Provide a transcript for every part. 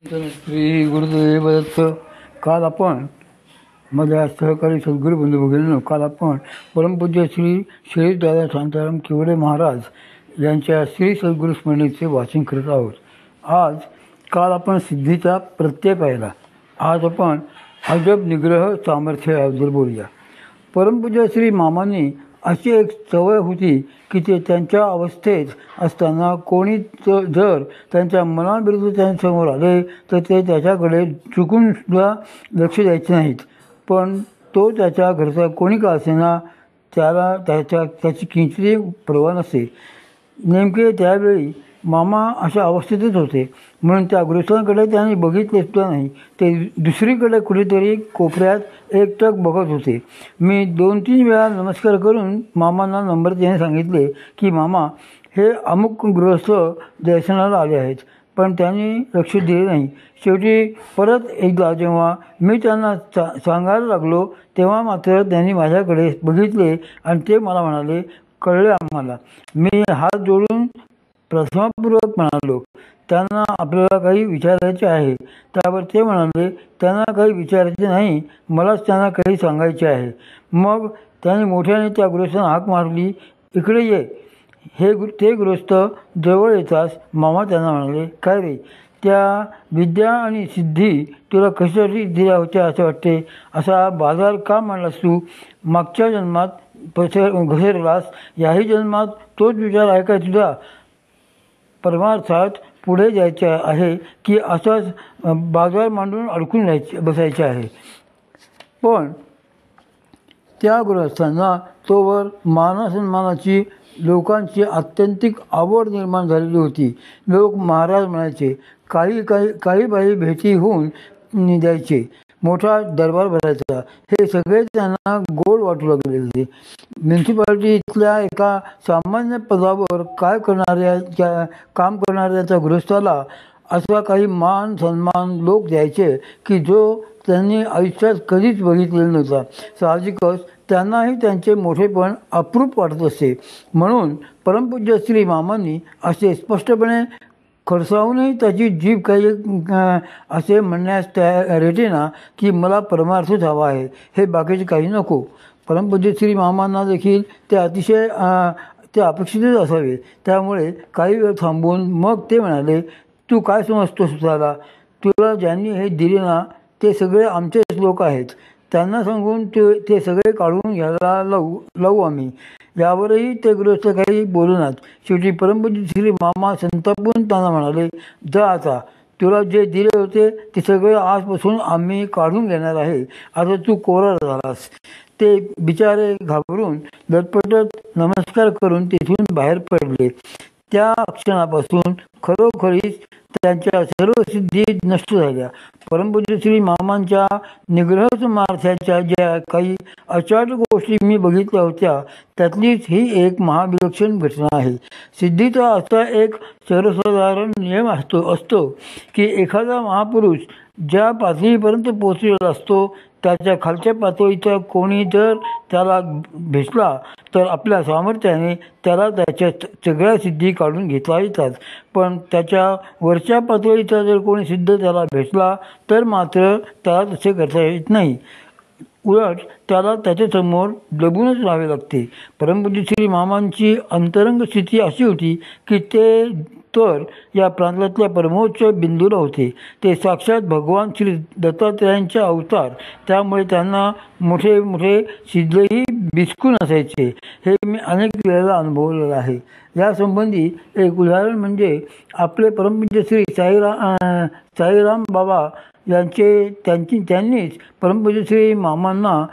श्री गुरुदेव दत्त. काल आपण माझ्या सहकारी सद्गुरू बंधू भगिनींनो, काल आपण परमपूज्य श्री दादा शांताराम किवडे महाराज यांच्या श्री सद्गुरू स्मरणेचे वाचन करत आहोत. काल आपण सिद्धीचा प्रत्यय पाहिला. आज आपण अजब निग्रह सामर्थ्य याबद्दल बोलूया. परमपूज्य श्री मामांनी अशी एक सवय होती की ते त्यांच्या अवस्थेत असताना कोणी जर त्यांच्या मनाविरुद्ध त्यांच्यासमोर आले तर ते त्याच्याकडे चुकूनसुद्धा लक्ष द्यायचे नाहीत. पण तो त्याच्या घरचा कोणी का असेना त्याला त्याची किंचितही पर्वा नसते. नेमके त्यावेळी मामा अशा अवस्थेतच होते म्हणून त्या गृहस्थांकडे त्यांनी बघितलेसुद्धा नाही. ते दुसरीकडे कुठेतरी कोपऱ्यात एकटक बघत होते. मी 2-3 वेळा नमस्कार करून मामांना नम्रतेने सांगितले की मामा, हे अमुक गृहस्थ दर्शनाला आले आहेत. पण त्यांनी लक्ष दिले नाही. शेवटी परत एकदा जेव्हा मी त्यांना सांगायला लागलो तेव्हा मात्र त्यांनी माझ्याकडे बघितले आणि ते मला म्हणाले, कळले आम्हाला. मी हात जोडून प्रथमापूर्वक म्हणालो, त्यांना आपल्याला काही विचारायचे आहे. त्यावर ते म्हणाले, त्यांना काही विचारायचे नाही, मलाच त्यांना काही सांगायचे आहे. मग त्यांनी मोठ्याने त्या गृहस्थांना हाक मारली, इकडे ये. ते गृहस्थ जवळ येताच मामा त्यांना म्हणाले, काय रे, त्या विद्या आणि सिद्धी तुला कशासाठी दिल्या होत्या असं वाटते? असा बाजार का मांडलास तू? मागच्या जन्मात घसरलास, याही जन्मात तोच विचार आहे का तुझा? परमार्थात पुढे जायचे आहे की असाच बाजार मांडून अडकून बसायचे आहे? पण त्या गृहस्थांना तोवर मानासन्मानाची लोकांची आत्यंतिक आवड निर्माण झालेली होती. लोक महाराज म्हणायचे, काही बाई भेटी होऊन द्यायचे, मोठा दरबार भरायचा. हे सगळे त्यांना गोड वाटू लागले होते. म्युन्सिपाल्टी इथल्या एका सामान्य पदावर काम करणाऱ्या त्या गृहस्थाला असा काही मान सन्मान लोक द्यायचे की जो त्यांनी आयुष्यात कधीच बघितलेला नव्हता. साहजिकच त्यांनाही त्यांचे मोठेपण अप्रूप वाटत असे. म्हणून परमपूज्य श्री मामांनी असे स्पष्टपणे खडसावूनही त्याची जीभ काही असे म्हणण्यास रेटेना की मला परमार्थच हवा आहे, हे बाकीचे काही नको. परमपूज्य श्री मामांना देखील ते अतिशय ते अपेक्षितच असावे. त्यामुळे काही वेळ थांबून मग ते म्हणाले, तू काय समजतो स्वतःला? तुला ज्यांनी हे दिले ना ते सगळे आमचेच लोक आहेत. त्यांना सांगून ते सगळे काढून घ्यायला लावू आम्ही. यावरही ते गृहस्थ काही बोलनात. शेवटी परमपूज्य श्री मामा संतापून त्यांना म्हणाले, जा आता, तुला जे दिले होते ते सगळे आजपासून आम्ही काढून घेणार आहे. आता तू कोरा झालास. ते बिचारे घाबरून लटपटत नमस्कार करून तिथून बाहेर पडले. त्या क्षणापासून खरोखरीच त्यांच्या सर्व सिद्धी नष्ट झाल्या. परमपूज्य श्री मामांच्या निग्रह सामर्थ्याच्या ज्या काही अचाट गोष्टी मी बघितल्या होत्या त्यातलीच ही एक महाविलक्षण घटना आहे. सिद्धीचा असा एक सर्वसाधारण नियम असतो की एखादा महापुरुष ज्या पातळीपर्यंत पोचलेला असतो त्याच्या खालच्या पातळीचा कोणी जर त्याला भेटला तर आपल्या सामर्थ्याने त्याला त्याच्या सगळ्या सिद्धी काढून घेता येतात. पण त्याच्या वरच्या पातळीचा जर कोणी सिद्ध त्याला भेटला तर मात्र त्याला तसे करता येत नाही. उलट त्याला त्याच्यासमोर दबूनच राहावे लागते. परमपूज्य श्री मामांची अंतरंग स्थिती अशी होती की ते तर या प्रांतातल्या परमोच्च बिंदूला होते. ते साक्षात भगवान श्री दत्तात्रयांचे अवतार. त्यामुळे त्यांना मोठे मोठे सिद्धही बिचकून असायचे. हे मी अनेक वेळेला अनुभवलेलं आहे. यासंबंधी एक उदाहरण म्हणजे आपले परमपूज्य श्री साईराम बाबा त्यांनीच परमपूज्य श्री मामांना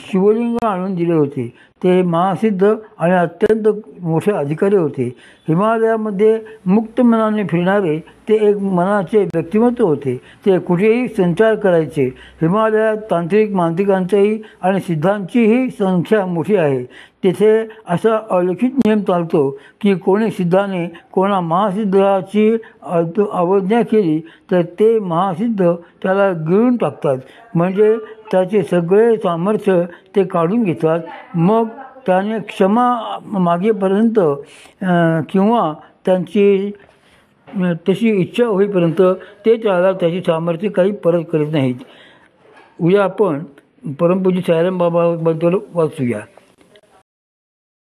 शिवलिंग आणून दिले होते. ते महासिद्ध आणि अत्यंत मोठे अधिकारी होते. हिमालयामध्ये मुक्त मनाने फिरणारे ते एक मनाचे व्यक्तिमत्व होते. ते कुठेही संचार करायचे. हिमालयात तांत्रिक मांत्रिकांचीही आणि सिद्धांचीही संख्या मोठी आहे. तिथे असा अलिखित नियम चालतो की कोणी सिद्धाने कोणा महासिद्धाची अवज्ञा केली तर ते महासिद्ध त्याला गिळून टाकतात. म्हणजे त्याचे सगळे सामर्थ्य ते काढून घेतात. मग त्याने क्षमा मागेपर्यंत किंवा त्यांची तशी इच्छा होईपर्यंत ते त्याला त्याची सामर्थ्य काही परत करत नाहीत. उद्या आपण परमपूज्य साईराम बाबाबद्दल वाचूया.